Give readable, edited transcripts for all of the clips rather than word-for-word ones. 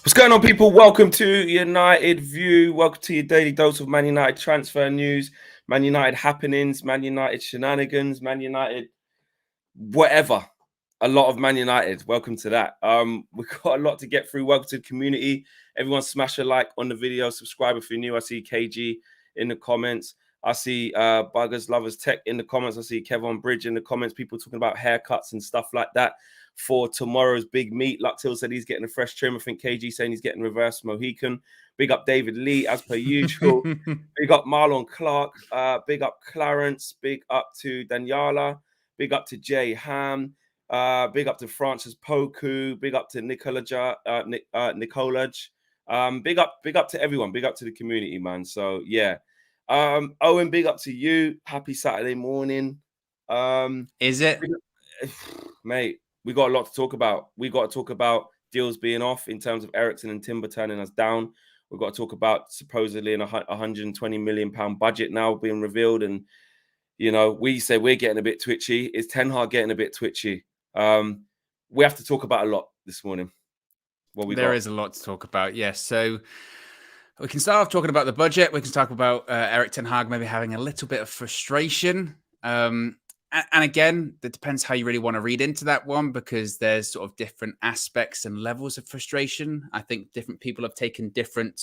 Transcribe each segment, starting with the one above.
What's going on, people? Welcome to United View. Welcome to your daily dose of Man United transfer news, Man United happenings, Man United shenanigans, Man United whatever. A lot of Man United. Welcome to that. We've got a lot to get through. Welcome to the community. Everyone smash a like on the video. Subscribe if you're new. I see KG in the comments. I see Buggers Lovers Tech in the comments. I see Kevin Bridge in the comments. People talking about haircuts and stuff like that for tomorrow's big meet. Luxhill said he's getting a fresh trim. I think KG saying he's getting reverse Mohican. Big up David Lee, as per usual. Big up Marlon Clark. Big up Clarence. Big up to Daniela. Big up to Jay Ham. Big up to Francis Poku. Big up to Nicolaj. Big up to everyone. Big up to the community, man. So yeah. Owen, big up to you. Happy Saturday morning. Is it? Mate, we got a lot to talk about. We got to talk about deals being off in terms of Eriksen and Timber turning us down. We've got to talk about supposedly a £120 million budget now being revealed. And, you know, we say we're getting a bit twitchy. Is Ten Hag getting a bit twitchy? We have to talk about a lot this morning. There is a lot to talk about, yes. So we can start off talking about the budget. We can talk about Erik Ten Hag maybe having a little bit of frustration. And again, it depends how you really want to read into that one, because there's sort of different aspects and levels of frustration. I think different people have taken different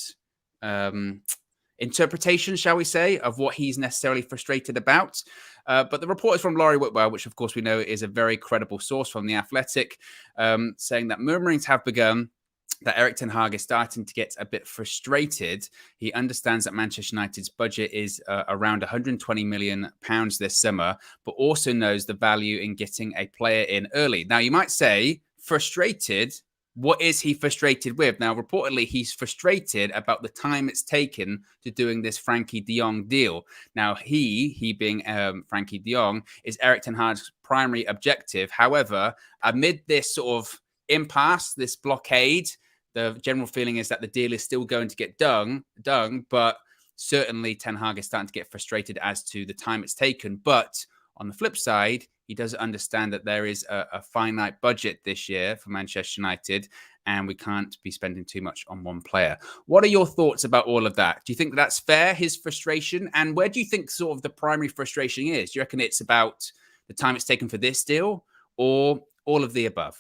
interpretations, shall we say, of what he's necessarily frustrated about. But the report is from Laurie Whitwell, which of course we know is a very credible source from The Athletic, saying that murmurings have begun that Erik Ten Hag is starting to get a bit frustrated. He understands that Manchester United's budget is around £120 million this summer, but also knows the value in getting a player in early. Now, you might say, frustrated? What is he frustrated with? Now, reportedly, he's frustrated about the time it's taken to doing this Frankie de Jong deal. Now, he being Frankie de Jong, is Erik Ten Hag's primary objective. However, amid this sort of impasse, this blockade, the general feeling is that the deal is still going to get done, but certainly Ten Hag is starting to get frustrated as to the time it's taken. But on the flip side, he does understand that there is a finite budget this year for Manchester United, and we can't be spending too much on one player. What are your thoughts about all of that? Do you think that's fair, his frustration? And where do you think sort of the primary frustration is? Do you reckon it's about the time it's taken for this deal, or all of the above?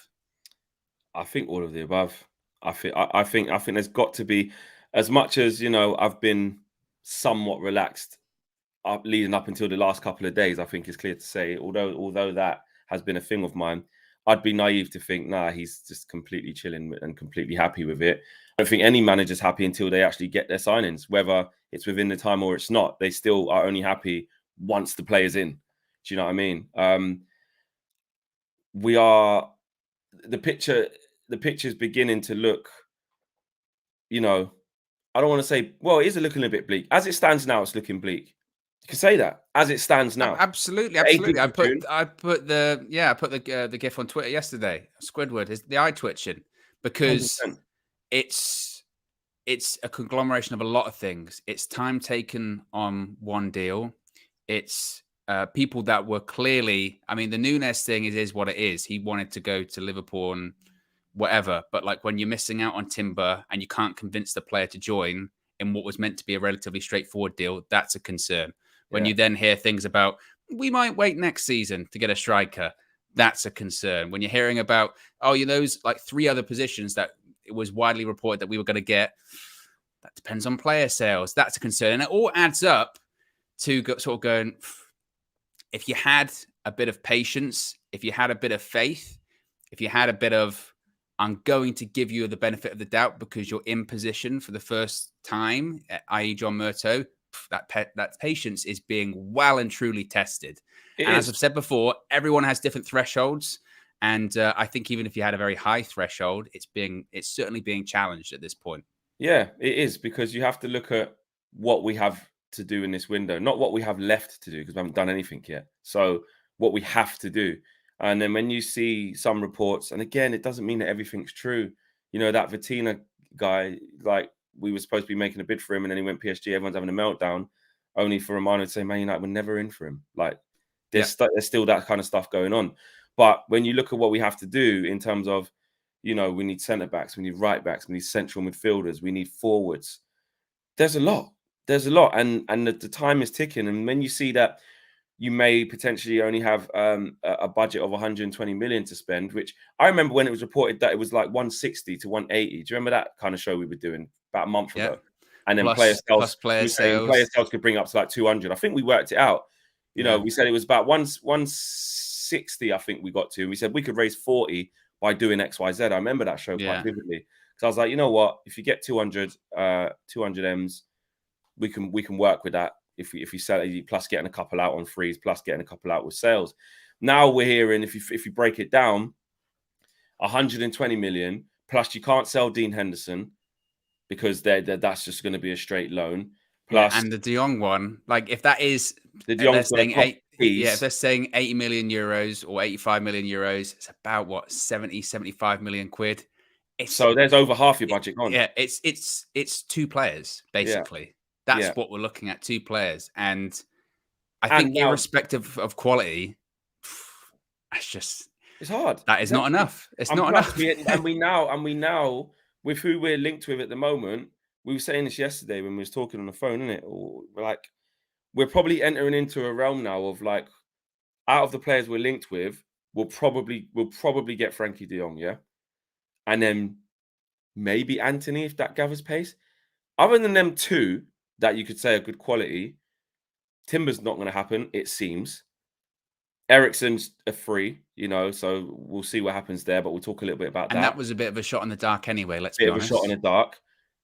I think all of the above. I think there's got to be, as much as, you know, I've been somewhat relaxed leading up until the last couple of days. I think it's clear to say, although that has been a thing of mine, I'd be naive to think, nah, he's just completely chilling and completely happy with it. I don't think any manager's happy until they actually get their signings, whether it's within the time or it's not. They still are only happy once the player's in. Do you know what I mean? The picture's beginning to look, you know, I don't want to say, well, it is looking a bit bleak. As it stands now, it's looking bleak. You can say that. As it stands now. Absolutely. I put the GIF on Twitter yesterday. Squidward is the eye twitching, because 100%. it's a conglomeration of a lot of things. It's time taken on one deal. It's people that were clearly, I mean, the Nunes thing is what it is. He wanted to go to Liverpool and whatever, but like when you're missing out on Timber and you can't convince the player to join in what was meant to be a relatively straightforward deal, that's a concern. When you then hear things about, we might wait next season to get a striker, that's a concern. When you're hearing about, those like 3 other positions that it was widely reported that we were going to get, that depends on player sales, that's a concern. And it all adds up to sort of going, if you had a bit of patience, if you had a bit of faith, if you had a bit of, I'm going to give you the benefit of the doubt because you're in position for the first time, i.e. John Murtough, that patience is being well and truly tested. As I've said before, everyone has different thresholds. And I think even if you had a very high threshold, it's certainly being challenged at this point. Yeah, it is, because you have to look at what we have to do in this window, not what we have left to do, because we haven't done anything yet. So what we have to do. And then when you see some reports, and again, it doesn't mean that everything's true. You know, that Vitina guy, like, we were supposed to be making a bid for him, and then he went PSG, everyone's having a meltdown, only for Romano to say, Man United were never in for him. Like, there's still that kind of stuff going on. But when you look at what we have to do in terms of, You know, we need centre backs, we need right backs, we need central midfielders, we need forwards. There's a lot. There's a lot, and the time is ticking. And when you see that you may potentially only have a budget of 120 million to spend, which I remember when it was reported that it was like 160 to 180. Do you remember that kind of show we were doing about a month Yeah. ago? And then Plus we player were saying sales. player sales could bring up to like 200. I think we worked it out. You know, we said it was about 160. I think we got to. And we said we could raise 40 by doing X, Y, Z. I remember that show quite vividly because I was like, you know what? If you get 200 M's, we can work with that. If you sell it, plus getting a couple out on frees, plus getting a couple out with sales. Now we're hearing if you break it down, 120 million plus you can't sell Dean Henderson because that's just going to be a straight loan. Plus, and the De Jong one, like if that is the De Jong's saying if they're saying 80 million euros or 85 million euros, it's about what 75 million quid. So there's over half your budget gone. Yeah, it's two players basically. That's what we're looking at, two players, and I think irrespective of quality, it's hard. That is not enough. It's not enough. and we now with who we're linked with at the moment. We were saying this yesterday when we was talking on the phone, isn't it? Or like we're probably entering into a realm now of like out of the players we're linked with, we'll probably get Frankie De Jong, yeah, and then maybe Anthony if that gathers pace. Other than them two that you could say are good quality, Timber's not going to happen. It seems. Eriksen's a free, you know, so we'll see what happens there. But we'll talk a little bit about that. And that was a bit of a shot in the dark anyway. Let's be honest. A shot in the dark.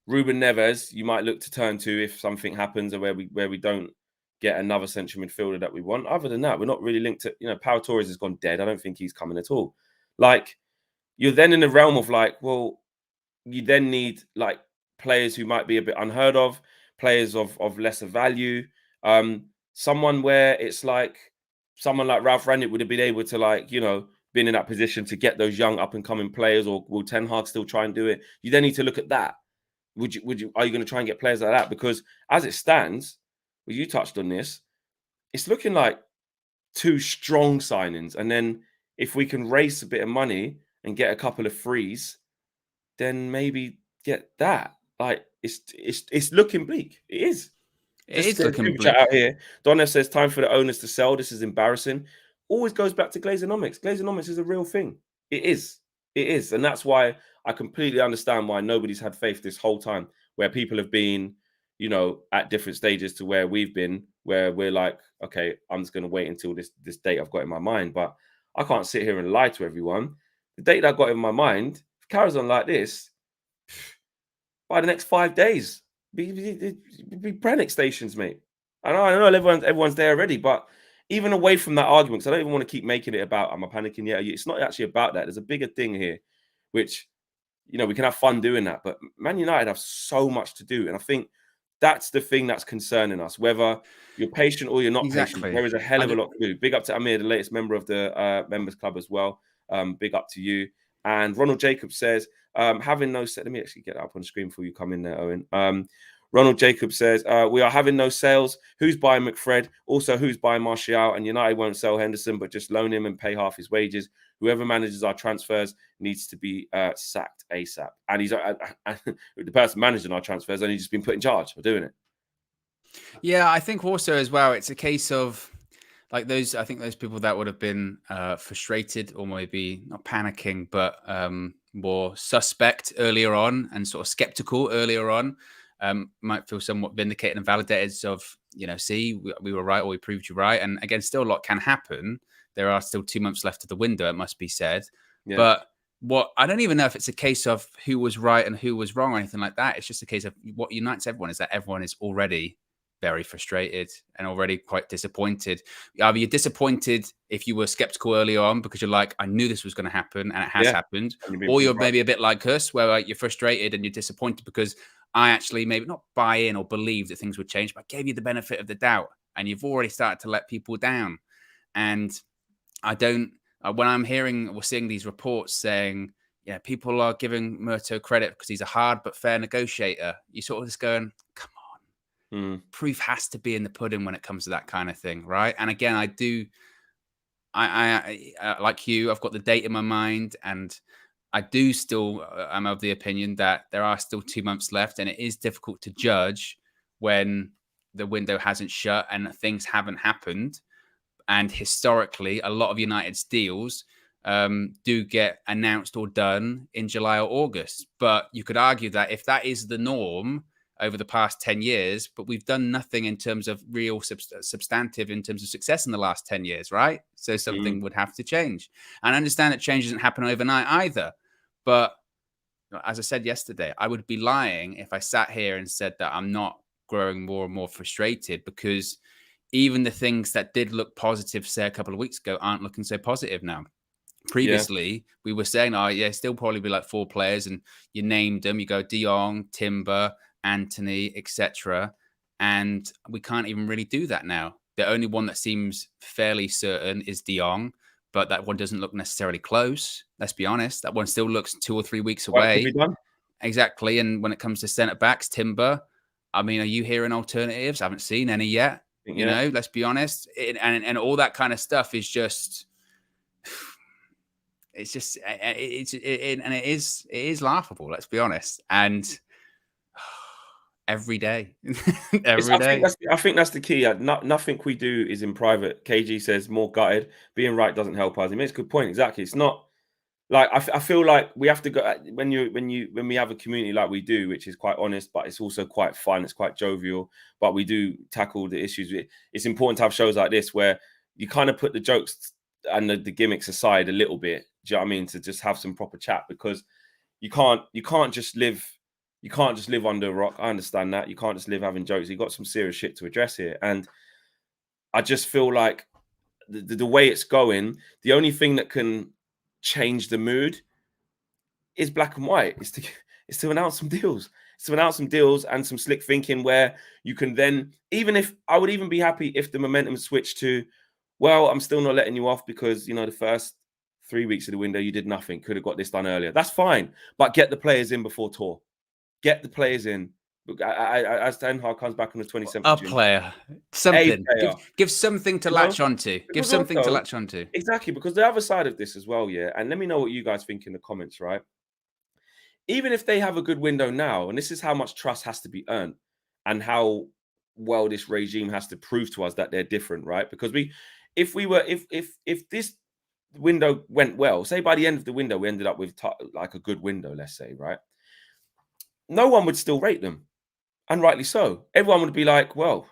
Ruben Neves, you might look to turn to if something happens or where we don't get another central midfielder that we want. Other than that, we're not really linked to, you know, Pau Torres has gone dead. I don't think he's coming at all. Like, you're then in the realm of like, well, you then need like players who might be a bit unheard of, players of lesser value. Someone where it's like someone like Ralph Rangnick would have been able to like, you know, been in that position to get those young up and coming players, or will Ten Hag still try and do it? You then need to look at that. Are you going to try and get players like that? Because as it stands, well, you touched on this, it's looking like two strong signings. And then if we can raise a bit of money and get a couple of frees, then maybe get that. Like it's looking bleak. It is. It is looking bleak. Out here. Donna says time for the owners to sell. This is embarrassing. Always goes back to Glazonomics. Glazonomics is a real thing. It is. It is. And that's why I completely understand why nobody's had faith this whole time, where people have been, you know, at different stages to where we've been, where we're like, okay, I'm just going to wait until this date I've got in my mind. But I can't sit here and lie to everyone. The date that I've got in my mind, if it carries on like this, by the next 5 days, be panic stations, mate. I know everyone's there already, but even away from that argument, because I don't even want to keep making it about am I panicking yet? It's not actually about that. There's a bigger thing here, which, you know, we can have fun doing that. But Man United have so much to do. And I think that's the thing that's concerning us. Whether you're patient or you're not patient, there is a hell of a lot to do. Big up to Amir, the latest member of the members club as well. Big up to you. And Ronald Jacobs says, having no set. Let me actually get that up on the screen before you come in there, Owen. Ronald Jacobs says, we are having no sales. Who's buying McFred? Also, who's buying Martial? And United won't sell Henderson, but just loan him and pay half his wages. Whoever manages our transfers needs to be sacked ASAP. And he's the person managing our transfers only just been put in charge for doing it. Yeah, I think also as well, it's a case of like those. I think those people that would have been frustrated or maybe not panicking, but more suspect earlier on and sort of skeptical earlier on. Might feel somewhat vindicated and validated of, you know, see, we were right or we proved you right. And again, still a lot can happen. There are still 2 months left of the window, it must be said. Yeah. But what I don't even know if it's a case of who was right and who was wrong or anything like that. It's just a case of what unites everyone is that everyone is already very frustrated and already quite disappointed. Either you're disappointed if you were skeptical early on because you're like, I knew this was going to happen and it has happened. Or you're maybe a bit like us where like, you're frustrated and you're disappointed because I actually maybe not buy in or believe that things would change, but I gave you the benefit of the doubt and you've already started to let people down. And I don't, when I'm hearing or seeing these reports saying, yeah, people are giving Murtough credit because he's a hard but fair negotiator, you sort of just going, come on, proof has to be in the pudding when it comes to that kind of thing, right? And again, I like you, I've got the date in my mind and I do still am of the opinion that there are still 2 months left, and it is difficult to judge when the window hasn't shut and things haven't happened. And historically, a lot of United's deals do get announced or done in July or August. But you could argue that if that is the norm over the past 10 years, but we've done nothing in terms of real substantive in terms of success in the last 10 years, right? So something would have to change. And I understand that change doesn't happen overnight either. But as I said yesterday, I would be lying if I sat here and said that I'm not growing more and more frustrated, because even the things that did look positive, say, a couple of weeks ago, aren't looking so positive now. Previously, we were saying, oh, yeah, still probably be like 4 players, and you named them. You go De Jong, Timber, Anthony, etc. And we can't even really do that now. The only one that seems fairly certain is De Jong, but that one doesn't look necessarily close. Let's be honest. That one still looks 2 or 3 weeks away. Could be done. Exactly. And when it comes to centre backs, Timber, I mean, are you hearing alternatives? I haven't seen any yet. You know, let's be honest. And all that kind of stuff is just, it's just, it is laughable. Let's be honest. And every day, I think that's the key. Nothing we do is in private. KG says more gutted. Being right doesn't help us. He makes a good point. Exactly. It's not like I feel like we have to go when we have a community like we do, which is quite honest, but it's also quite fun. It's quite jovial, but we do tackle the issues. It's important to have shows like this where you kind of put the jokes and the gimmicks aside a little bit. Do you know what I mean? To just have some proper chat, because you can't just live under a rock. I understand that. You can't just live having jokes. You've got some serious shit to address here. And I just feel like the way it's going, the only thing that can change the mood is black and white. It's to announce some deals. It's to announce some deals and some slick thinking where you can then, even if I would even be happy if the momentum switched to, well, I'm still not letting you off because, you know, the first 3 weeks of the window, you did nothing. Could have got this done earlier. That's fine. But get the players in before tour. Get the players in. As Ten Hag comes back on the 27th of June. Player. Something. Give something to latch onto. Give something to latch onto. Exactly, because the other side of this as well, yeah, and let me know what you guys think in the comments, right? Even if they have a good window now, and this is how much trust has to be earned and how well this regime has to prove to us that they're different, right? Because if this window went well, say by the end of the window, we ended up with like a good window, let's say, right? No one would still rate them. And rightly so. Everyone would be like, well,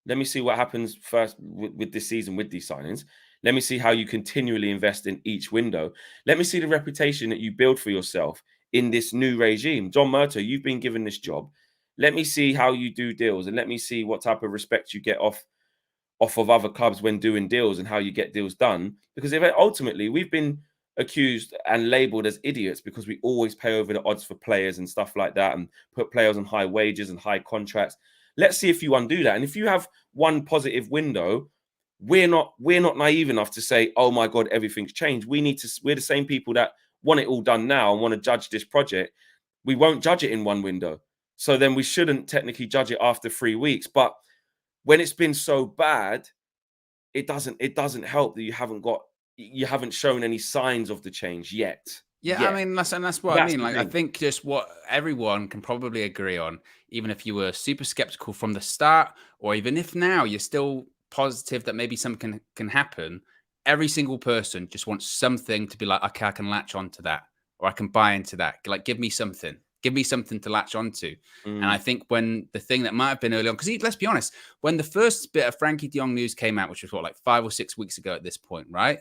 let me see what happens first with this season with these signings. Let me see how you continually invest in each window. Let me see the reputation that you build for yourself in this new regime. John Murtough, you've been given this job. Let me see how you do deals, and let me see what type of respect you get off of other clubs when doing deals and how you get deals done. Because ultimately we've been accused and labeled as idiots because we always pay over the odds for players and stuff like that and put players on high wages and high contracts. Let's see if you undo that. And if you have one positive window, we're not naive enough to say, oh my God, everything's changed. We're the same people that want it all done now and want to judge this project. We won't judge it in one window. So then we shouldn't technically judge it after 3 weeks. But when it's been so bad, it doesn't help that you haven't shown any signs of the change yet. Yeah, I mean, that's what I mean. Like, I think just what everyone can probably agree on, even if you were super skeptical from the start, or even if now you're still positive that maybe something can happen, every single person just wants something to be like, okay, I can latch onto that, or I can buy into that. Like, give me something to latch onto. And I think when the thing that might have been early on, because let's be honest, when the first bit of Frankie de Jong news came out, which was like 5 or 6 weeks ago at this point, right?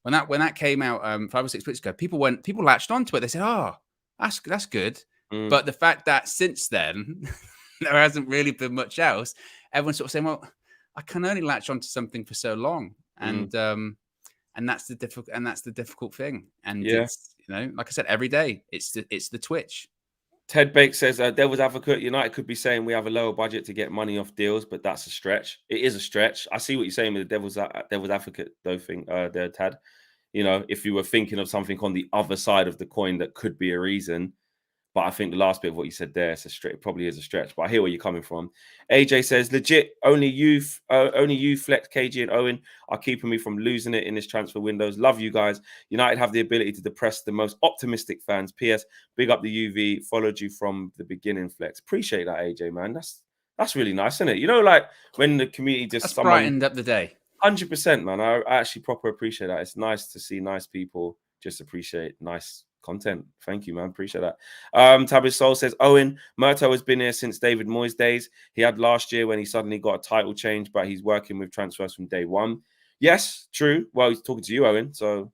When that came out 5 or 6 weeks ago, people latched onto it. They said, "Oh, that's good." But the fact that since then there hasn't really been much else, everyone's sort of saying, "Well, I can only latch onto something for so long," and that's the difficult thing. And it's, you know, like I said, every day it's the twitch. Ted Bake says, devil's advocate, United could be saying we have a lower budget to get money off deals, but that's a stretch. It is a stretch. I see what you're saying with the devil's advocate, though, thing there, Tad. You know, if you were thinking of something on the other side of the coin that could be a reason. But I think the last bit of what you said there, it probably is a stretch. But I hear where you're coming from. AJ says, legit, only you, Flex, KG, and Owen are keeping me from losing it in this transfer windows. Love you guys. United have the ability to depress the most optimistic fans. PS, big up the UV. Followed you from the beginning, Flex. Appreciate that, AJ, man. That's really nice, isn't it? You know, like when the community just brightened up the day. 100%, man. I actually proper appreciate that. It's nice to see nice people just appreciate nice content. Thank you, man. Appreciate that. Tabi's Soul says, Owen, Murtough has been here since David Moyes' days. He had last year when he suddenly got a title change, but he's working with transfers from day one. Yes, true. Well, he's talking to you, Owen. So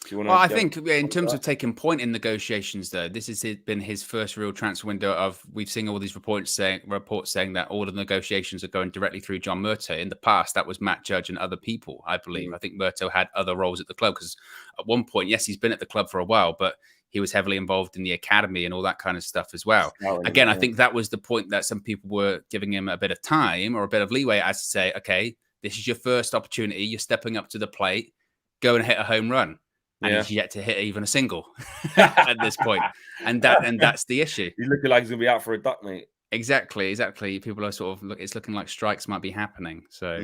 if you want to... Well, I think in terms of taking point in negotiations, though, this has been his first real transfer window we've seen all these reports saying that all the negotiations are going directly through John Murtough. In the past, that was Matt Judge and other people, I believe. I think Murtough had other roles at the club because at one point, yes, he's been at the club for a while, but he was heavily involved in the academy and all that kind of stuff as well. Again, I think that was the point that some people were giving him a bit of time or a bit of leeway as to say, okay, this is your first opportunity. You're stepping up to the plate. Go and hit a home run. And he's yet to hit even a single at this point. And that's the issue. He's looking like he's going to be out for a duck, mate. Exactly. People are sort of, it's looking like strikes might be happening. So,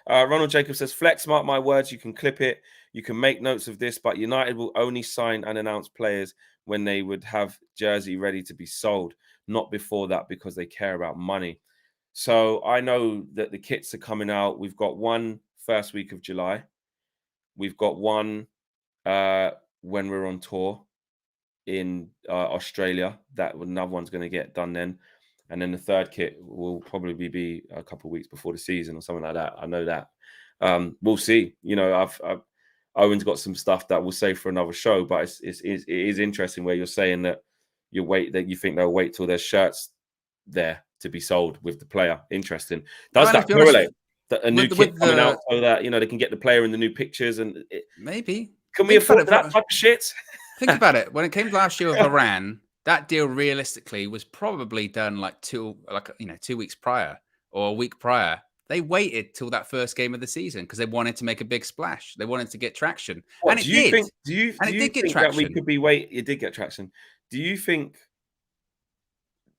Ronald Jacob says, Flex, mark my words, you can clip it. You can make notes of this, but United will only sign and announce players when they would have jersey ready to be sold, not before that because they care about money. So I know that the kits are coming out. We've got one first week of July. We've got one when we're on tour in Australia. Another one's going to get done then. And then the third kit will probably be a couple of weeks before the season or something like that. I know that. We'll see. You know, Owen's got some stuff that we'll save for another show, but it is interesting where you're saying that you think they'll wait till there's shirts there to be sold with the player. Interesting. Does that correlate? That a new kit coming out so that, you know, they can get the player in the new pictures and maybe. Can we afford that type of shit? Think about it. When it came last year with Iran, that deal realistically was probably done like 2 weeks prior or a week prior. They waited till that first game of the season because they wanted to make a big splash. They wanted to get traction. And it did. Do you think that we could be It did get traction. Do you think...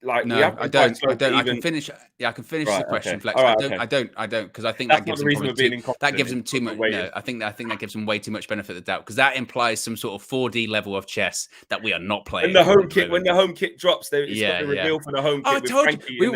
Like, no, I don't. I can finish. Yeah, I can finish the question, Flex. I don't, because I think that gives them too much. No, I think that gives them way too much benefit of the doubt because that implies some sort of 4D level of chess that we are not playing. When the home kit drops, it's got the reveal for the home kit. I told you,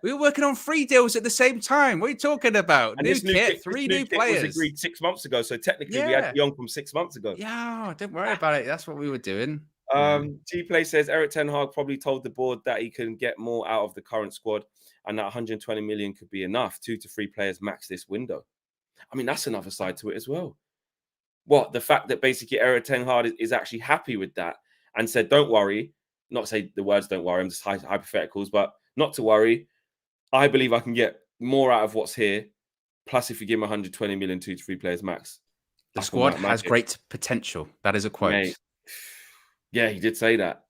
we were working on 3 deals at the same time. What are you talking about? New kit, 3 new players. Was agreed 6 months ago, so technically we had Young from 6 months ago. Yeah, don't worry about it. That's what we were doing. G-Play says Erik ten Hag probably told the board that he can get more out of the current squad and that 120 million could be enough. 2 to 3 players max this window. I mean, that's another side to it as well. What? The fact that basically Erik ten Hag is actually happy with that and said, don't worry, not say the words don't worry, I'm just hypotheticals, but not to worry. I believe I can get more out of what's here. Plus, if you give him 120 million, 2 to 3 players max. The squad has great potential. That is a quote. Mate. Yeah, he did say that,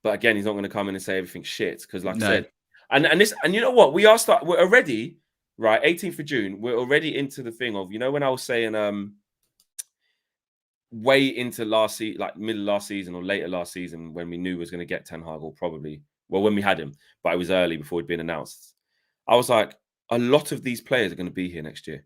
but again, he's not going to come in and say everything's shit because, like I said, and you know what? We're already right. 18th of June, we're already into the thing of, you know, when I was saying way into last season, like middle of last season or later last season, when we knew we was going to get Ten Hag, or probably when we had him, but it was early before he'd been announced. I was like, a lot of these players are going to be here next year,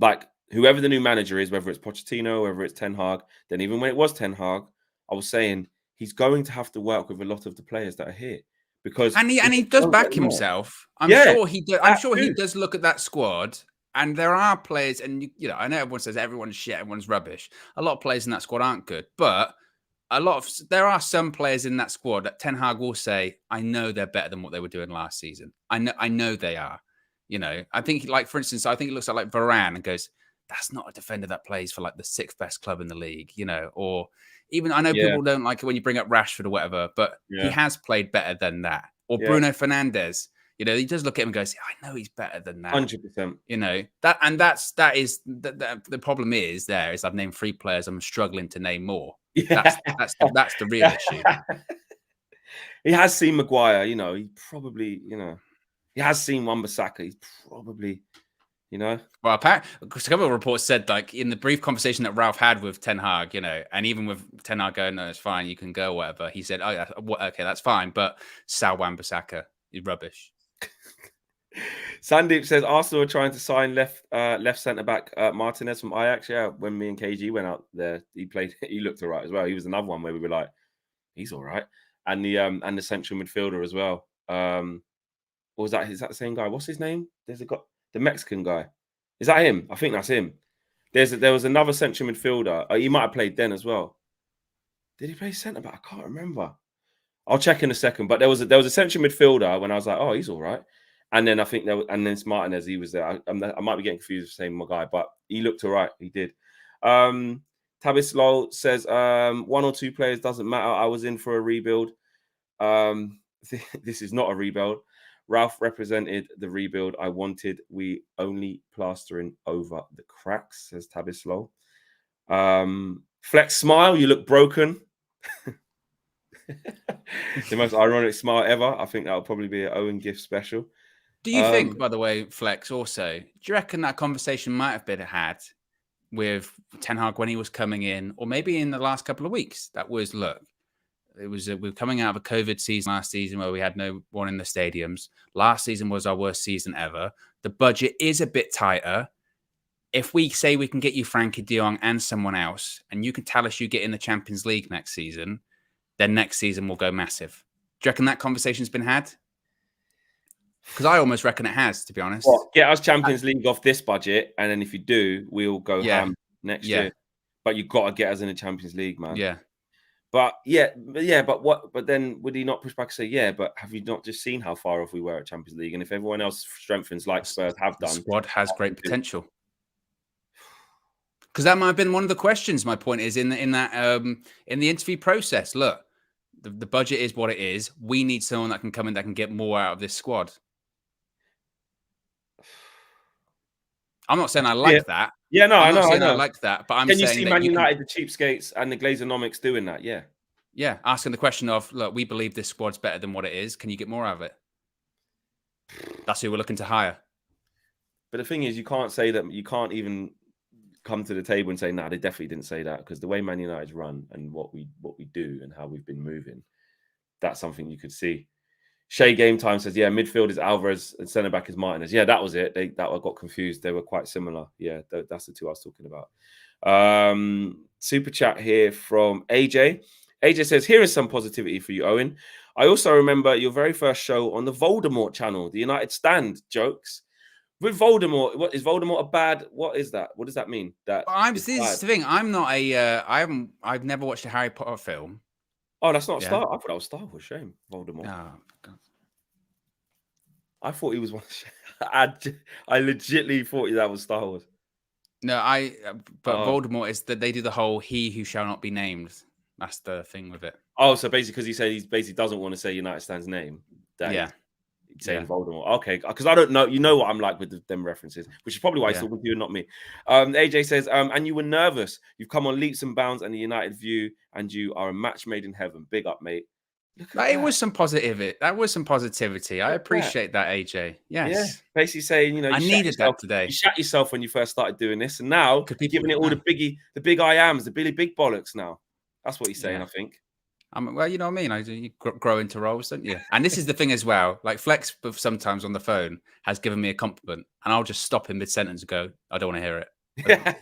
like whoever the new manager is, whether it's Pochettino, whether it's Ten Hag. Then even when it was Ten Hag, I was saying, he's going to have to work with a lot of the players that are here because he does back himself. I'm sure he does look at that squad, and there are players, and you know, I know everyone says everyone's shit, everyone's rubbish. A lot of players in that squad aren't good, but there are some players in that squad that Ten Hag will say, I know they're better than what they were doing last season. I know they are. You know, I think, like, for instance, I think it looks like Varane and goes, that's not a defender that plays for like the 6th best club in the league, you know, or even, I know people don't like it when you bring up Rashford or whatever, but he has played better than that. Or Bruno Fernandes, you know, he does look at him and goes, I know he's better than that. 100%. You know, the problem is I've named 3 players. I'm struggling to name more. Yeah. That's the real issue. He has seen Maguire, you know, he probably, you know, he has seen Wan-Bissaka. He's probably, You know. Well, because a couple of reports said, like, in the brief conversation that Ralph had with Ten Hag, and even with Ten Hag going, no, it's fine, you can go, whatever. He said, oh, yeah, okay, that's fine, but Sal Wan-Bissaka is rubbish. Sandeep says Arsenal are trying to sign left centre back Martinez from Ajax. Yeah, when me and KG went out there, he played. He looked all right as well. He was another one where we were like, he's all right. And the central midfielder as well. What was that? Is that the same guy? What's his name? There's the Mexican guy. Is that him? I think that's him. There was another central midfielder. He might have played then as well. Did he play centre back? I can't remember. I'll check in a second. But there was a central midfielder when I was like, oh, he's all right. And then I think and then Martinez, he was there. I might be getting confused with the same guy, but he looked all right. He did. Tabis Lol says 1 or 2 players doesn't matter. I was in for a rebuild. This is not a rebuild. Ralph represented the rebuild I wanted. We only plastering over the cracks, says Tabis Lol. Flex smile, you look broken. The most ironic smile ever. I think that'll probably be an Owen gift special. Do you think, by the way, Flex, also, do you reckon that conversation might have been had with Ten Hag when he was coming in, or maybe in the last couple of weeks? That was, look, we were coming out of a COVID season last season where we had no one in the stadiums. Last season was our worst season ever. The budget is a bit tighter. If we say we can get you Frankie de Jong and someone else, and you can tell us you get in the Champions League next season, then next season will go massive. Do you reckon that conversation's been had? Because I almost reckon it has, to be honest. Well, get us Champions League off this budget, and then if you do, we'll go ham next year. But you've got to get us in the Champions League, man. Yeah. But but then would he not push back and say, yeah, but have you not just seen how far off we were at Champions League? And if everyone else strengthens like Spurs have done, the squad has great potential. Because that might have been one of the questions. My point is in the interview process. Look, the budget is what it is. We need someone that can come in that can get more out of this squad. I'm not saying I like that. Yeah, no, I know. I like that, but I'm saying, can you see Man United, the cheapskates, and the Glazonomics doing that? Yeah, yeah. Asking the question of, look, we believe this squad's better than what it is. Can you get more out of it? That's who we're looking to hire. But the thing is, you can't say that. You can't even come to the table and say, "Nah, they definitely didn't say that," because the way Man United's run and what we do and how we've been moving, that's something you could see. Shay Game Time says, yeah, midfield is Alvarez and centre back is Martinez. Yeah, that was it. I got confused. They were quite similar. Yeah, that's the two I was talking about. Super chat here from AJ. AJ says, here is some positivity for you, Owen. I also remember your very first show on the Voldemort channel, the United Stand jokes. With Voldemort, what is Voldemort a bad? What is that? What does that mean? This is the thing. I'm not I've never watched a Harry Potter film. Oh, that's not Star. I thought that was Star Wars. Shame, Voldemort. Oh, God. I thought he was one. I legitimately thought that was Star Wars. No, Voldemort is that they do the whole "he who shall not be named." That's the thing with it. Oh, so basically, because he said he basically doesn't want to say United Stand's name. He's saying Voldemort. Okay, because I don't know. You know what I'm like with them references, which is probably why he's talking to you and not me. AJ says, and you were nervous. You've come on leaps and bounds and the United view, and you are a match made in heaven. Big up, mate. It was some positivity. That was some positivity. I appreciate that, AJ. Yes. Yeah. Basically saying, I needed that today. You shat yourself when you first started doing this, and now giving it all the big I ams, the Billy Big Bollocks now. That's what he's saying, I think. Well, you know what I mean? You grow into roles, don't you? And this is the thing as well. Like Flex sometimes on the phone has given me a compliment, and I'll just stop in mid-sentence and go, I don't want to hear it.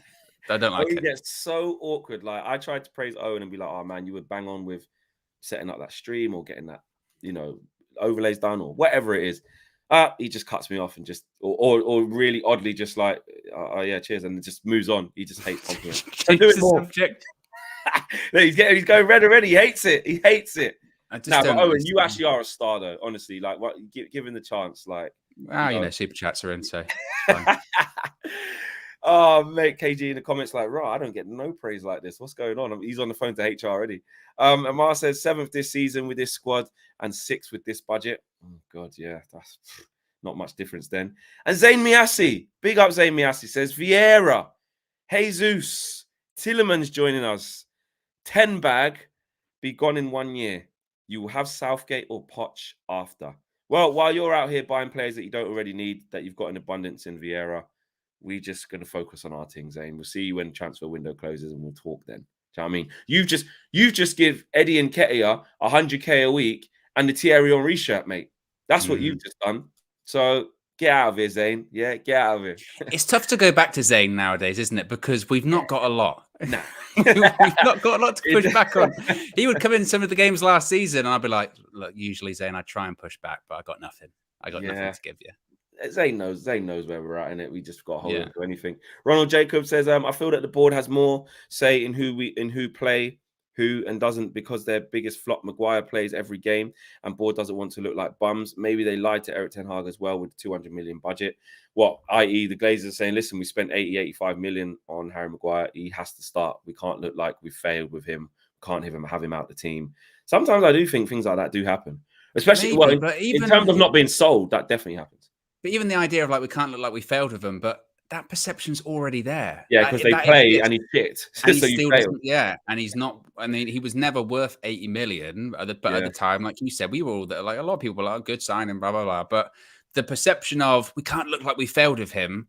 I don't like it. It gets so awkward. Like I tried to praise Owen and be like, oh man, you would bang on with setting up that stream or getting that, overlays done or whatever it is. He just cuts me off and just, or really oddly, just like, oh yeah, cheers, and just moves on. He just hates compliment. Do it more. Subject. He's going red already. He hates it. Now, but Owen, you actually are a star, though. Honestly, like, what? Given the chance, like, super chats are in, so. Oh, mate, KG in the comments like, right, I don't get no praise like this. What's going on? He's on the phone to HR already. Amar says 7th this season with this squad and 6th with this budget. Oh God, yeah, that's not much difference then. And Zayn Miassi, big up Zayn Miassi, says Vieira, Jesus, Tillemans joining us. 10 bag, be gone in 1 year. You will have Southgate or Poch after. Well, while you're out here buying players that you don't already need, that you've got in abundance in Vieira, we're just going to focus on our things, Zane. We'll see you when transfer window closes, and we'll talk then. Do you know what I mean? You've just give Eddie and Ketia 100K a week and the Thierry Henry shirt, mate. That's what you've just done. So get out of here, Zane. Yeah, get out of here. It's tough to go back to Zane nowadays, isn't it? Because we've not got a lot. Nah. We've not got a lot to push back on. He would come in some of the games last season, and I'd be like, look, usually Zane, I try and push back, but I got nothing. I got nothing to give you. Zane knows where we're at in it. We just got to hold on to anything. Ronald Jacob says, I feel that the board has more say in who play, who and doesn't, because their biggest flop, Maguire, plays every game and board doesn't want to look like bums. Maybe they lied to Erik ten Hag as well with the 200 million budget. I.e. the Glazers are saying, listen, we spent 85 million on Harry Maguire. He has to start. We can't look like we failed with him. Can't have him out the team. Sometimes I do think things like that do happen. Especially in terms of not being sold, that definitely happens. But even the idea of we can't look like we failed with them, but that perception's already there. Yeah, because they play and he's shit. And so you failed. And he's not. I mean, he was never worth 80 million. But at the time, like you said, we were all there. Like a lot of people were like, good signing, blah blah blah. But the perception of we can't look like we failed with him,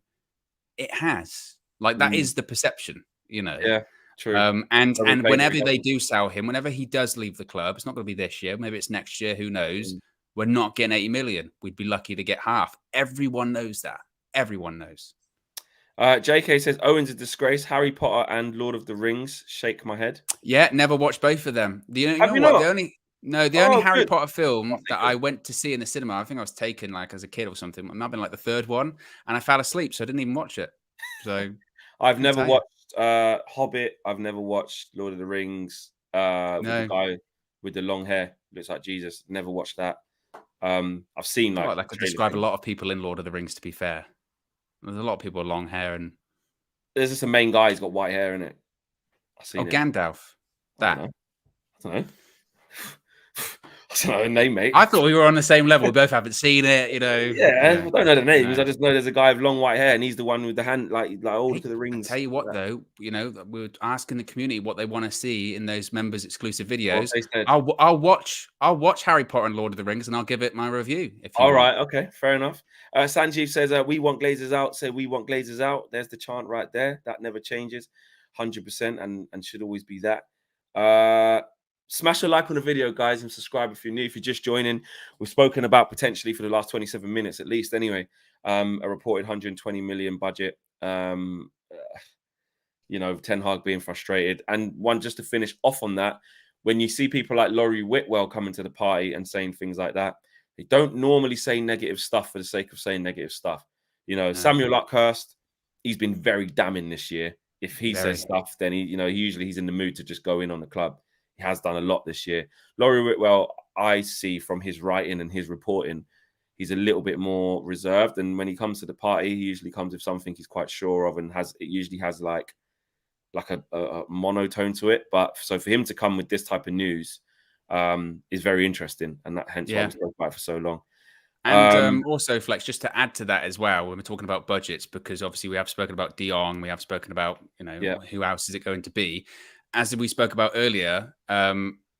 it has. That is the perception, Yeah, true. And whenever they do sell him, whenever he does leave the club, it's not going to be this year. Maybe it's next year. Who knows? We're not getting 80 million. We'd be lucky to get half. Everyone knows that. Everyone knows. JK says, Owen's a disgrace. Harry Potter and Lord of the Rings. Shake my head. Yeah, never watched both of them. The only Harry Potter film that I went to see in the cinema, I think I was taken as a kid or something. It might have been the third one. And I fell asleep, so I didn't even watch it. So I've never watched Hobbit. I've never watched Lord of the Rings. With the guy with the long hair. Looks like Jesus. Never watched that. I've seen that could describe a lot of people in Lord of the Rings, to be fair. There's a lot of people with long hair, and there's just a main guy who's got white hair in it. I've seen Gandalf. That. I don't know. I don't know the name, mate. I thought we were on the same level. We both haven't seen it, Yeah, I don't know the names. I just know there's a guy with long white hair, and he's the one with the hand, look at the rings. I'll tell you what, though, we're asking the community what they want to see in those members' exclusive videos. I'll watch Harry Potter and Lord of the Rings, and I'll give it my review. Right, okay, fair enough. Sanjeev says, we want Glazers out. Say we want Glazers out. There's the chant right there. That never changes, 100%, and should always be that. Smash a like on the video, guys, and subscribe if you're new. If you're just joining, we've spoken about potentially for the last 27 minutes at least anyway, a reported 120 million budget, Ten Hag being frustrated. And one, just to finish off on that, when you see people like Laurie Whitwell coming to the party and saying things like that, they don't normally say negative stuff for the sake of saying negative stuff. Samuel Luckhurst, he's been very damning this year. If he says stuff, then he's in the mood to just go in on the club. He has done a lot this year. Laurie Whitwell, I see from his writing and his reporting, he's a little bit more reserved. And when he comes to the party, he usually comes with something he's quite sure of, and it usually has like a monotone to it. But so for him to come with this type of news is very interesting, and that hence why we spoke about it for so long. And also, Flex, just to add to that as well, when we're talking about budgets, because obviously we have spoken about De Jong, we have spoken about who else is it going to be. As we spoke about earlier,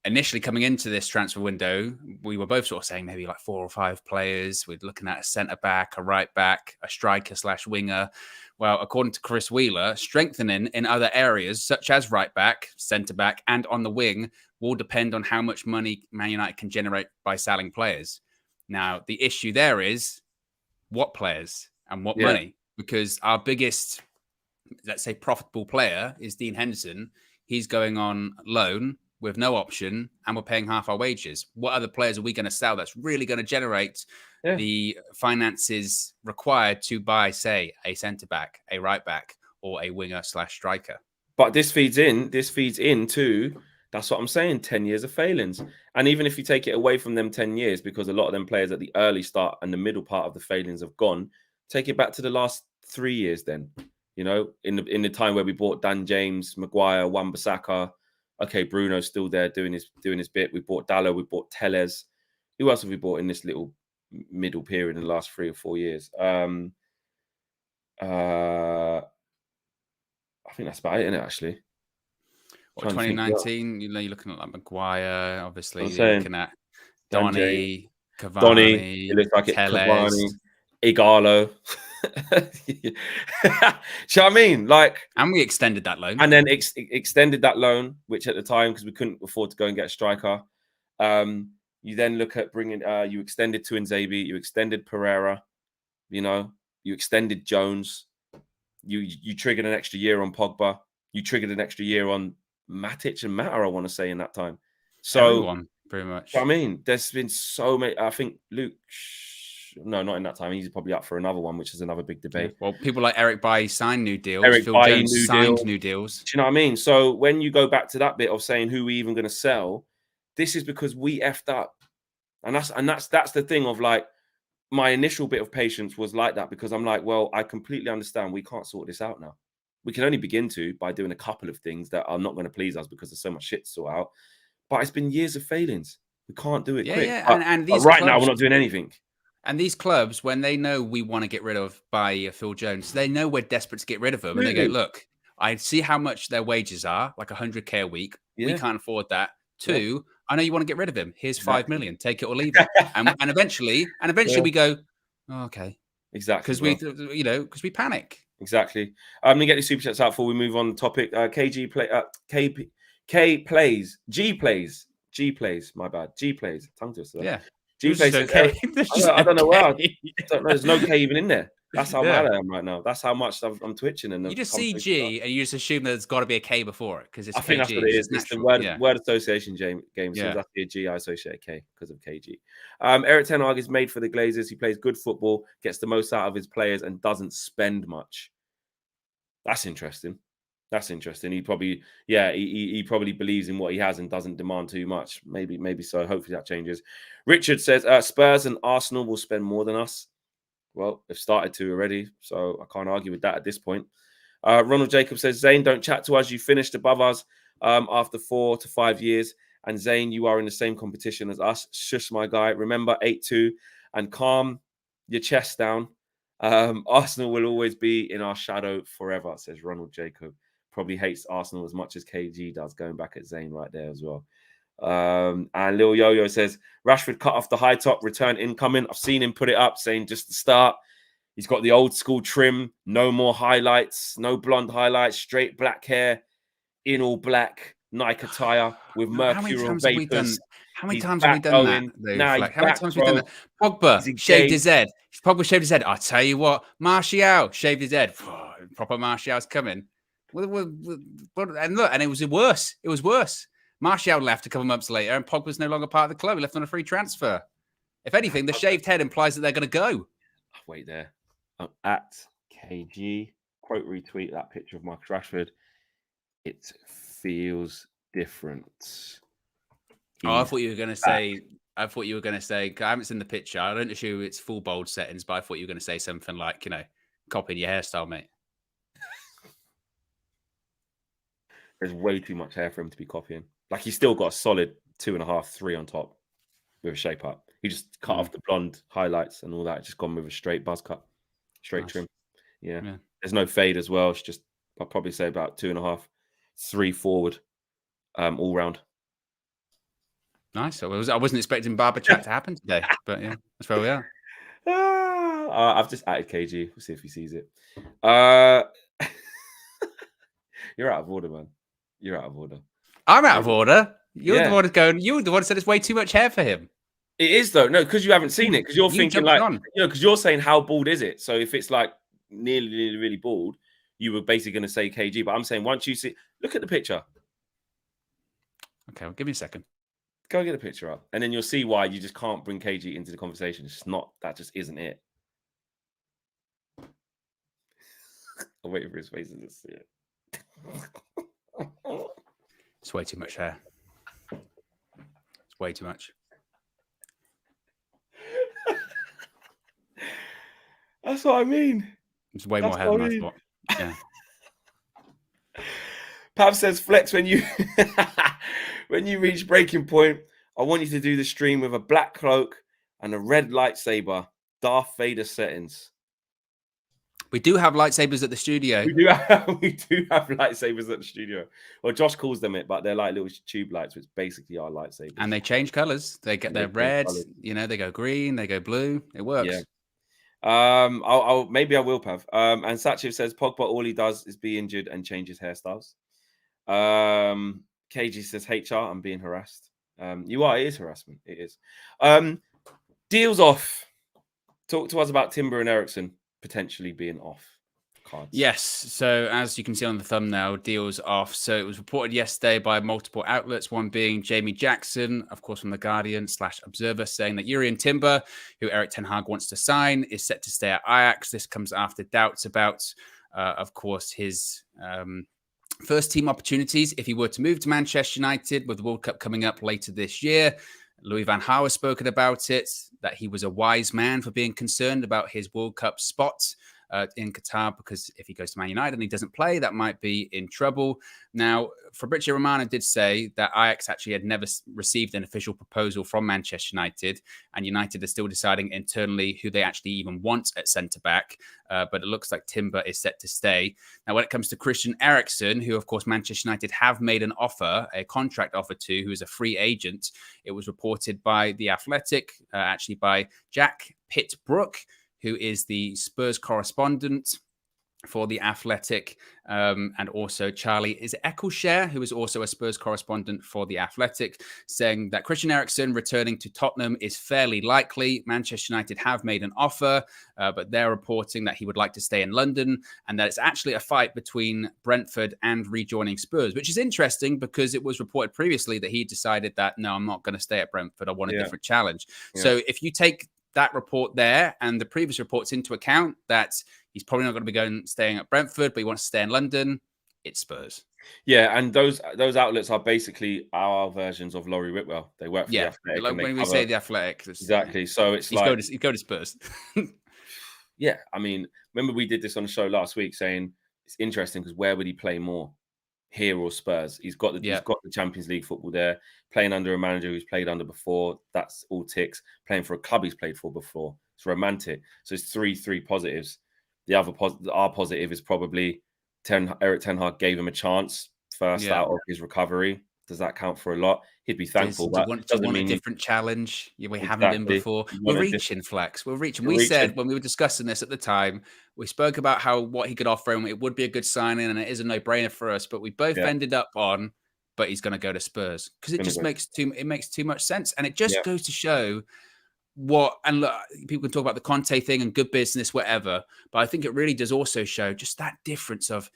initially coming into this transfer window, we were both sort of saying maybe 4 or 5 players. We're looking at a centre-back, a right-back, a striker/winger. Well, according to Chris Wheeler, strengthening in other areas, such as right-back, centre-back, and on the wing, will depend on how much money Man United can generate by selling players. Now, the issue there is what players and what money, because our biggest, let's say, profitable player is Dean Henderson. He's going on loan with no option, and we're paying half our wages. What other players are we going to sell that's really going to generate the finances required to buy, say, a centre-back, a right-back, or a winger/striker? But this feeds into, that's what I'm saying, 10 years of failings. And even if you take it away from them 10 years, because a lot of them players at the early start and the middle part of the failings have gone, take it back to the last 3 years then. In the time where we bought Dan James, Maguire, Wan-Bissaka. Okay, Bruno's still there doing his bit. We bought Dallo, we bought Tellez. Who else have we bought in this little middle period in the last 3 or 4 years? I think that's about it, isn't it, actually? 2019, you're looking at Maguire, obviously. You're looking at Donny, Cavani, Donny, it looks like Cavani, Igalo. you know what I mean? Like, and we extended that loan. and then extended that loan, which at the time, because we couldn't afford to go and get a striker. You then look at bringing, you extended Tuanzebe, you extended Pereira, you know, you extended Jones, you triggered an extra year on Pogba, you triggered an extra year on Matic and Mata, I want to say, in that time. So, everyone, pretty much. I mean, there's been so many. I think Luke, no, not in that time. He's probably up for another one, which is another big debate. Yeah. Well, people like Eric Bailly signed new deals. Eric Phil Bailly, Jones signed new deals. Do you know what I mean? So when you go back to that bit of saying who we even going to sell, this is because we effed up, and that's the thing of like my initial bit of patience was like that, because I'm like, well, I completely understand we can't sort this out now. We can only begin to by doing a couple of things that are not going to please us because there's so much shit to sort out. But it's been years of failings. We can't do it quick. Yeah. But These right clubs, now, we're not doing anything. And these clubs, when they know we want to get rid of by Phil Jones, they know we're desperate to get rid of them. And they go, look, I see how much their wages are, like 100K a week. Yeah. We can't afford that. Two, I know you want to get rid of him. Here's 5 million. Take it or leave it. and eventually we go, oh, okay. Exactly. Because we panic. Exactly. I'm gonna get the super chats out before we move on the topic. G plays. My bad. G plays. Tongue twister. Yeah. G plays. Okay. I don't know why. I don't know. There's no K even in there. That's how mad I am right now. That's how much I'm twitching. And you just see G and you just assume there's got to be a K before it because it's. I think that's what it is. It's the word association game. As soon as I see a G, I associate a K because of KG. Erik ten Hag is made for the Glazers. He plays good football, gets the most out of his players, and doesn't spend much. That's interesting. He probably, he probably believes in what he has and doesn't demand too much. Maybe so. Hopefully that changes. Richard says Spurs and Arsenal will spend more than us. Well, they've started to already, so I can't argue with that at this point. Ronald Jacob says, Zane, don't chat to us. You finished above us after 4 to 5 years. And Zane, you are in the same competition as us. Shush, my guy. Remember 8-2 and calm your chest down. Arsenal will always be in our shadow forever, says Ronald Jacob. Probably hates Arsenal as much as KG does, going back at Zane right there as well. And Lil Yo-Yo says, Rashford cut off the high top, return incoming. I've seen him put it up, saying just the start. He's got the old school trim, no more highlights, no blonde highlights, straight black hair, in all black, Nike attire with mercurial vapors. How many times have we done Owen. that? How many times have we done that? Pogba shaved his head. Pogba shaved his head. I'll tell you what, Martial shaved his head. Proper Martial's coming. And look, and it was worse. It was worse. Martial left a couple months later, and Pogba's no longer part of the club. He left on a free transfer. If anything, the shaved head implies that they're going to go. Wait there. I'm at KG. Quote retweet that picture of Marcus Rashford. It feels different. I thought you were going to say. I haven't seen the picture. I don't assume it's full bold settings, but I thought you were going to say something like, copying your hairstyle, mate. There's way too much hair for him to be copying. Like, he's still got a solid 2.5, 3 on top with a shape up. He just cut off the blonde highlights and all that. Just gone with a straight buzz cut, straight trim. Yeah. There's no fade as well. It's just, I'd probably say about 2.5, 3 forward, all round. Nice. I wasn't expecting barber chat to happen today, but yeah, that's where we are. I've just added KG. We'll see if he sees it. You're out of order, man. You're out of order. I'm out of order. You're the one going. You're the one who said it's way too much hair for him. It is though. No, because you haven't seen it. Because you're thinking like, because you're saying how bald is it? So if it's like nearly really bald, you were basically going to say KG. But I'm saying once you see, look at the picture. Okay, well, give me a second. Go get the picture up, and then you'll see why you just can't bring KG into the conversation. It's just not. That just isn't it. I'm waiting for his face to just see it. It's way too much hair. It's way too much. That's what I mean. It's way more hair than I thought. Yeah. Pav says, Flex, when you reach breaking point, I want you to do the stream with a black cloak and a red lightsaber, Darth Vader settings. We do have lightsabers at the studio. We do have lightsabers at the studio. Well, Josh calls them it, but they're like little tube lights, which basically are lightsabers. And they change colors. They get their red, they go green, they go blue. It works. Maybe I will, Pav. And Sachiv says Pogba, all he does is be injured and change his hairstyles. KG says HR, I'm being harassed. You are, it is harassment. It is. Deals off. Talk to us about Timber and Eriksen potentially being off cards. Yes. So as you can see on the thumbnail, deals off. So it was reported yesterday by multiple outlets, one being Jamie Jackson, of course, from The Guardian / Observer, saying that Jurrien Timber, who Erik ten Hag wants to sign, is set to stay at Ajax. This comes after doubts about, of course, his first team opportunities if he were to move to Manchester United, with the World Cup coming up later this year. Louis van Gaal has spoken about it, that he was a wise man for being concerned about his World Cup spot in Qatar, because if he goes to Man United and he doesn't play, that might be in trouble. Now, Fabrizio Romano did say that Ajax actually had never received an official proposal from Manchester United, and United are still deciding internally who they actually even want at centre-back, but it looks like Timber is set to stay. Now, when it comes to Christian Eriksen, who, of course, Manchester United have made an offer, a contract offer to, who is a free agent, it was reported by The Athletic, actually by Jack Pitt-Brooke, who is the Spurs correspondent for The Athletic, and also Charlie Eccleshare, who is also a Spurs correspondent for The Athletic, saying that Christian Eriksen returning to Tottenham is fairly likely. Manchester United have made an offer, but they're reporting that he would like to stay in London, and that it's actually a fight between Brentford and rejoining Spurs, which is interesting because it was reported previously that he decided that, no, I'm not going to stay at Brentford. I want a different challenge. Yeah. So if you take that report there and the previous reports into account, that he's probably not going to be staying at Brentford, but he wants to stay in London, it's Spurs. Yeah, and those outlets are basically our versions of Laurie Whitwell. They work for The Athletic. Like when we say The Athletic. Exactly. So it's he's go to Spurs. Yeah, I mean, remember we did this on the show last week saying it's interesting because where would he play more? Here or Spurs? He's got the Champions League football there, playing under a manager who's played under before. That's all ticks. Playing for a club he's played for before. It's romantic. So it's three positives. The other our positive is probably Erik ten Hag gave him a chance first out of his recovery. Does that count for a lot? He'd be thankful. Do you want a different challenge? We haven't been before. We're reaching, Flex. We're reaching. We said when we were discussing this at the time, we spoke about what he could offer, and it would be a good signing, and it is a no-brainer for us. But we both ended up on, but he's going to go to Spurs because it just makes too much sense, and it just goes to show what. And look, people can talk about the Conte thing and good business, whatever, but I think it really does also show just that difference of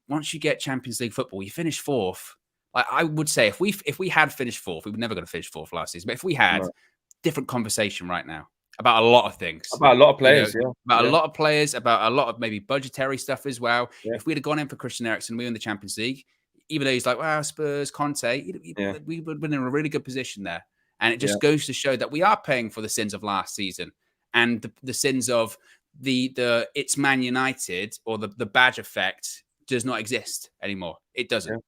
once you get Champions League football, you finish fourth. I would say if we had finished fourth, we were never going to finish fourth last season. But if we had, different conversation right now about a lot of things, about a lot of players, about a lot of players, about a lot of maybe budgetary stuff as well. Yeah. If we'd have gone in for Christian Eriksen, we were in the Champions League, even though he's like, wow, Spurs, Conte, we would have been in a really good position there. And it just goes to show that we are paying for the sins of last season and the sins of the it's Man United, or the badge effect does not exist anymore. It doesn't. Yeah.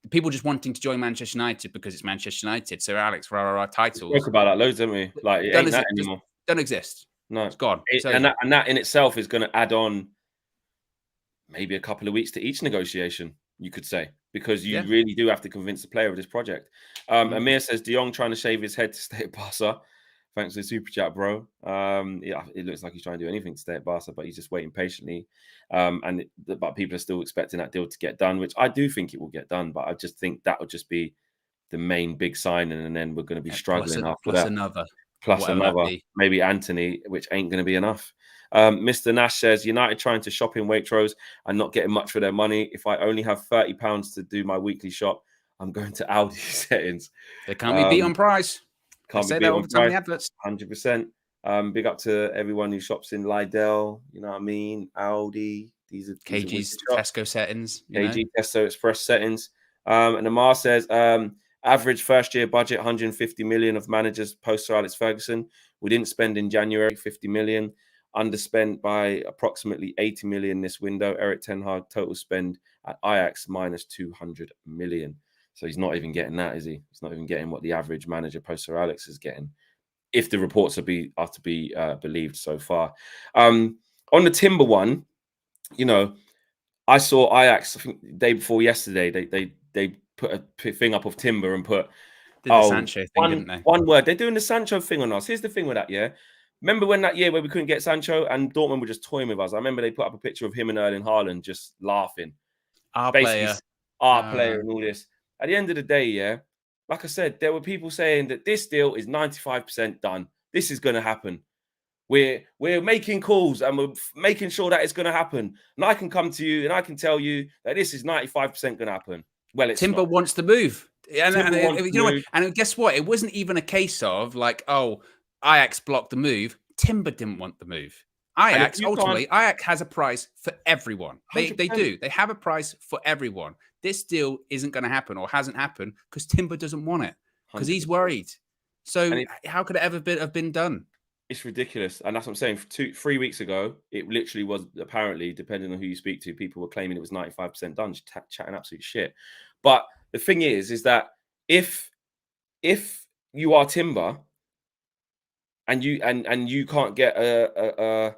People just wanting to join Manchester United because it's Manchester United. So Alex, rah, titles. We spoke about that loads, didn't we? Like it ain't that anymore. Don't exist. No, it's gone. And that in itself is going to add on maybe a couple of weeks to each negotiation, you could say, because you really do have to convince the player of this project. Amir says De Jong trying to shave his head to stay at Barca. Thanks for the super chat, bro. It looks like he's trying to do anything to stay at Barca, but he's just waiting patiently. But people are still expecting that deal to get done, which I do think it will get done. But I just think that would just be the main big signing, and then we're going to be struggling after that. Plus another, maybe Anthony, which ain't going to be enough. Mr. Nash says United trying to shop in Waitrose and not getting much for their money. If I only have £30 to do my weekly shop, I'm going to Aldi settings. They can't be beat on price. Can't be beat on price. 100%. Big up to everyone who shops in Lidl. You know what I mean? Aldi. These are KG's Tesco settings. KG Tesco Express settings. And Amar says average first year budget 150 million of managers post Sir Alex Ferguson. We didn't spend in January 50 million. Underspent by approximately 80 million this window. Erik ten Hag total spend at Ajax minus 200 million. So he's not even getting that, is he? He's not even getting what the average manager post Sir Alex is getting, if the reports are to be believed so far. On the Timber one, you know, I saw Ajax, I think the day before yesterday, they put a thing up of Timber and put the Sancho thing, didn't they? One word. They're doing the Sancho thing on us. Here's the thing with that, yeah. Remember when that year where we couldn't get Sancho and Dortmund were just toying with us? I remember they put up a picture of him and Erling Haaland just laughing. Our Basically, player. our player and all this. At the end of the day, yeah, like I said, there were people saying that this deal is 95% done. This is going to happen. We're making calls and we're making sure that it's going to happen. And I can come to you and I can tell you that this is 95% going to happen. Well, it's Timber not. wants to move. And Timber you know what? And guess what? It wasn't even a case of like, oh, Ajax blocked the move. Timber didn't want the move. Ajax, ultimately, Ajax has a price for everyone. They do. They have a price for everyone. This deal isn't going to happen or hasn't happened because Timber doesn't want it because he's worried. So how could it ever have been done? It's ridiculous. And that's what I'm saying. 3 weeks ago, it literally was, apparently, depending on who you speak to, people were claiming it was 95% done, just chatting absolute shit. But the thing is that if you are Timber and you can't get a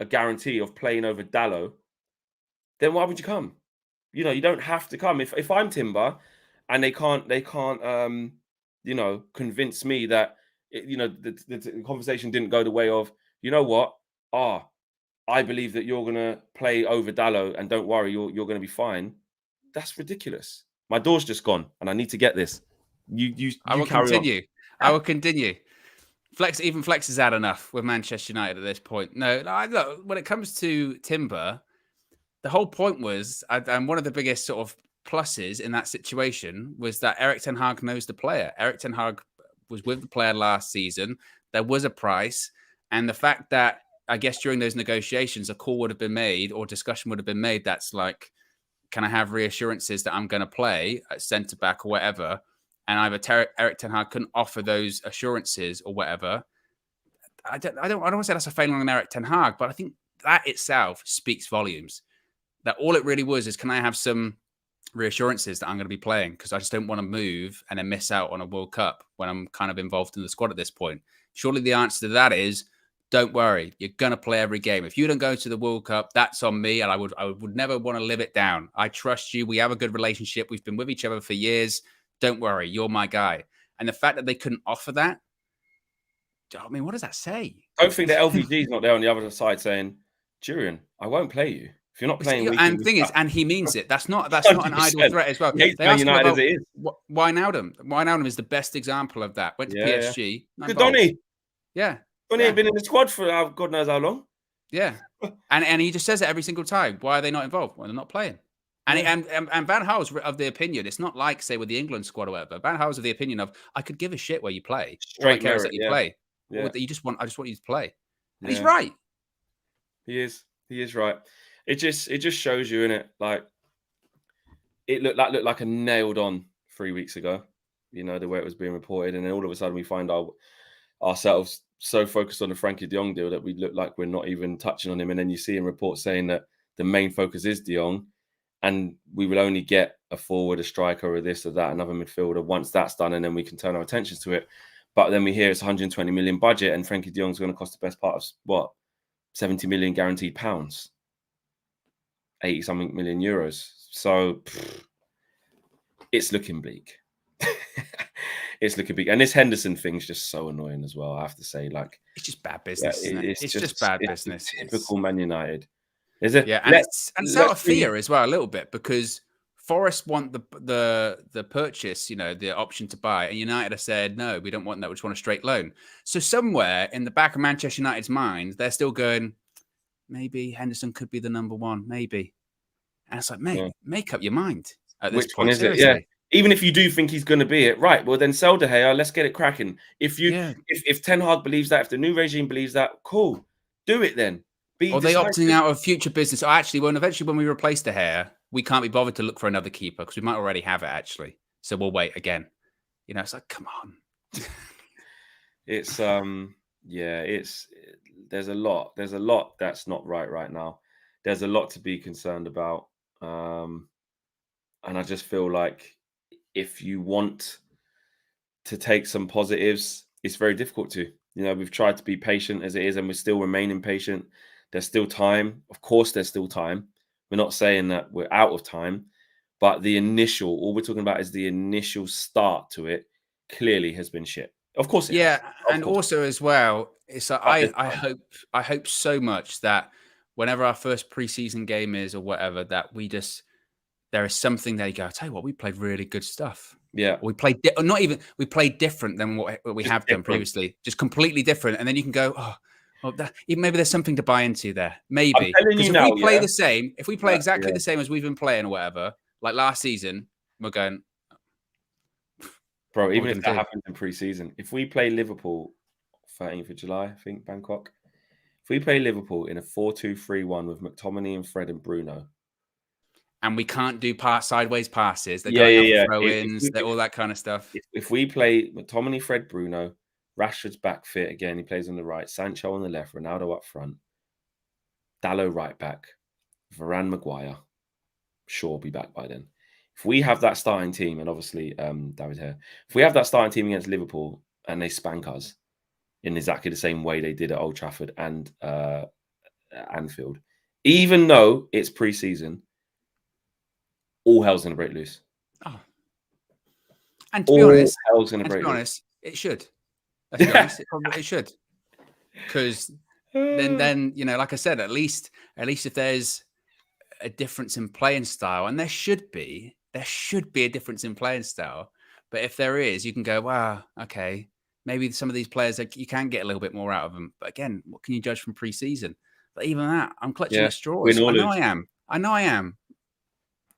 guarantee of playing over Dalot, then why would you come? You know, you don't have to come. If I'm Timber and they can't convince me that the conversation didn't go the way of, you know what? I believe that you're gonna play over Dalot and don't worry, you're gonna be fine. That's ridiculous. My door's just gone and I need to get this. I will continue. I will continue. Flex has had enough with Manchester United at this point. No, look, when it comes to Timber, the whole point was, and one of the biggest sort of pluses in that situation was that Erik ten Hag knows the player. Erik ten Hag was with the player last season. There was a price. And the fact that, I guess, during those negotiations, a call would have been made or discussion would have been made that's like, can I have reassurances that I'm going to play at centre-back or whatever? And either Erik ten Hag couldn't offer those assurances or whatever. I don't want to say that's a failing on Erik ten Hag, but I think that itself speaks volumes. That all it really was is, can I have some reassurances that I'm going to be playing? Because I just don't want to move and then miss out on a World Cup when I'm kind of involved in the squad at this point. Surely the answer to that is, don't worry, you're going to play every game. If you don't go to the World Cup, that's on me, and I would never want to live it down. I trust you. We have a good relationship. We've been with each other for years. Don't worry, you're my guy. And the fact that they couldn't offer that, I mean, what does that say? I don't think that LVG is not there on the other side saying, Julian, I won't play you. If you're not playing, and the thing is, and he means it. That's not an idle threat as well. They asked him about Wijnaldum. Wijnaldum is the best example of that. Went to PSG. Good Donny. Yeah. Donny had been in the squad for God knows how long. Yeah. and he just says it every single time. Why are they not involved? Well, they're not playing. And Van Gaal's of the opinion, it's not like, say, with the England squad or whatever. Van Gaal's of the opinion of, I could give a shit where you play. All I care is that you play. Yeah. I just want you to play. And he's right. He is right. It just shows you, innit? Like, it looked like a nailed on 3 weeks ago, you know, the way it was being reported. And then all of a sudden we find ourselves so focused on the Frankie de Jong deal that we look like we're not even touching on him. And then you see in reports saying that the main focus is de Jong, and we will only get a forward, a striker, or this or that, another midfielder once that's done, and then we can turn our attentions to it. But then we hear it's 120 million budget, and Frankie de Jong's going to cost the best part of what, 70 million guaranteed pounds, 80 something million euros. So it's looking bleak. It's looking bleak, and this Henderson thing's just so annoying as well. I have to say, like, it's just bad business. Isn't it? It's just bad business. Typical Man United. Is it? Yeah, and it's out of fear as well a little bit, because Forest want the purchase, you know, the option to buy, and United have said no, we don't want that. We just want a straight loan. So somewhere in the back of Manchester United's mind, they're still going, maybe Henderson could be the number one, maybe. And it's like, mate, make up your mind at this point. Which one is it? Yeah. Even if you do think he's going to be it, right? Well, then sell De Gea. Let's get it cracking. If Ten Hag believes that, if the new regime believes that, cool, do it then. Or they opting out of future business. Or actually, eventually when we replace De Gea, we can't be bothered to look for another keeper because we might already have it actually. So we'll wait again. You know, it's like, come on. It's there's a lot that's not right now. There's a lot to be concerned about. And I just feel like if you want to take some positives, it's very difficult to. You know, we've tried to be patient as it is, and we're still remaining patient. There's still time. Of course, there's still time. We're not saying that we're out of time, but all we're talking about is the initial start to it clearly has been shit. Of course it Yeah, has. Of and course. also as well, it's like But this I time, hope so much that whenever our first preseason game is or whatever, that there is something there. You go, I tell you what, we played really good stuff. yeah, Or we played or not even we played different than what we just have done different. previously, just completely different. And then you can go, oh, well, maybe there's something to buy into there. I'm Maybe telling because you if we now, play yeah, the same, if we play exactly yeah, the same as we've been playing or whatever, like last season, we're going, bro. what are we Even if going that to do? happens in pre-season, if we play Liverpool 13th of July, I think Bangkok. If we play Liverpool in a 4-2-3-1 with McTominay and Fred and Bruno, And we can't do sideways passes. They're yeah, going yeah, out for yeah. throw-ins. They're all that kind of stuff. If we play McTominay, Fred, Bruno, Rashford's back fit again, he plays on the right, Sancho on the left, Ronaldo up front, Dallo right back, Varane, Maguire, Shaw will be back by then. If we have that starting team, and obviously David here, if we have that starting team against Liverpool and they spank us in exactly the same way they did at Old Trafford and Anfield, even though it's pre-season, all hell's gonna break loose. Oh. And to be All honest, hell's gonna break loose. it should. Let's be honest, it should. Because then like I said, at least if there's a difference in playing style, and there should be a difference in playing style. But if there is, you can go, wow, okay, maybe some of these players you can get a little bit more out of them. But again, what can you judge from pre-season? But even that, I'm clutching Yeah, at straws. win or I know lose. I am.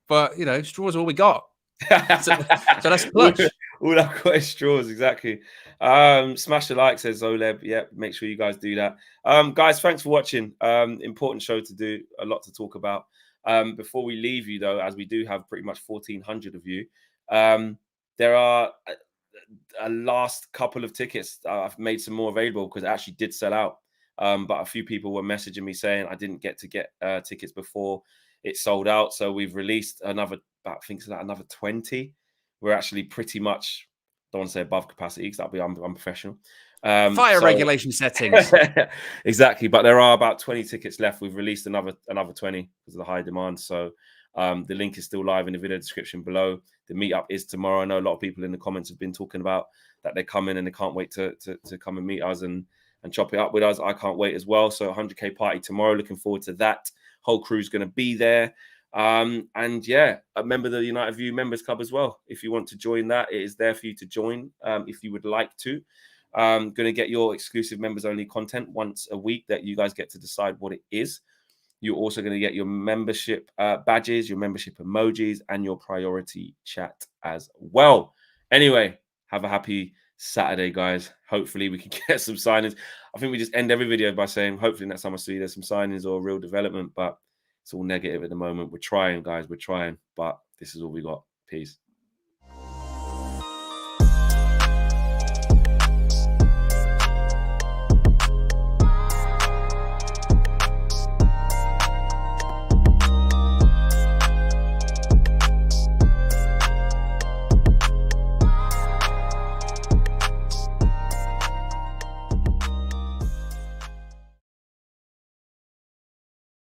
But straws are all we got. So let's all, clutch. all I've got is straws, exactly. Smash the like, says Zoleb. Yeah, make sure you guys do that. Guys, thanks for watching. Important show to do, a lot to talk about. Before we leave you, though, as we do have pretty much 1,400 of you, there are a last couple of tickets. I've made some more available because it actually did sell out. But a few people were messaging me saying I didn't get to get tickets before it sold out. So we've released another, I think it's another 20. We're actually pretty much, don't want to say above capacity because that'll be unprofessional. Fire regulation settings. Exactly. But there are about 20 tickets left. We've released another 20 because of the high demand. So the link is still live in the video description below. The meetup is tomorrow. I know a lot of people in the comments have been talking about that they're coming and they can't wait to come and meet us and chop it up with us. I can't wait as well. So 100K party tomorrow. Looking forward to that. Whole crew's going to be there. And yeah, a member of the United View Members Club as well. If you want to join that, it is there for you to join if you would like to. Going to get your exclusive members only content once a week that you guys get to decide what it is. You're also going to get your membership badges, your membership emojis, and your priority chat as well. Anyway, have a happy Saturday, guys. Hopefully we can get some signings. I think we just end every video by saying hopefully next time I see there's some signings or real development, but it's all negative at the moment. We're trying, guys. We're trying, but this is all we got. Peace.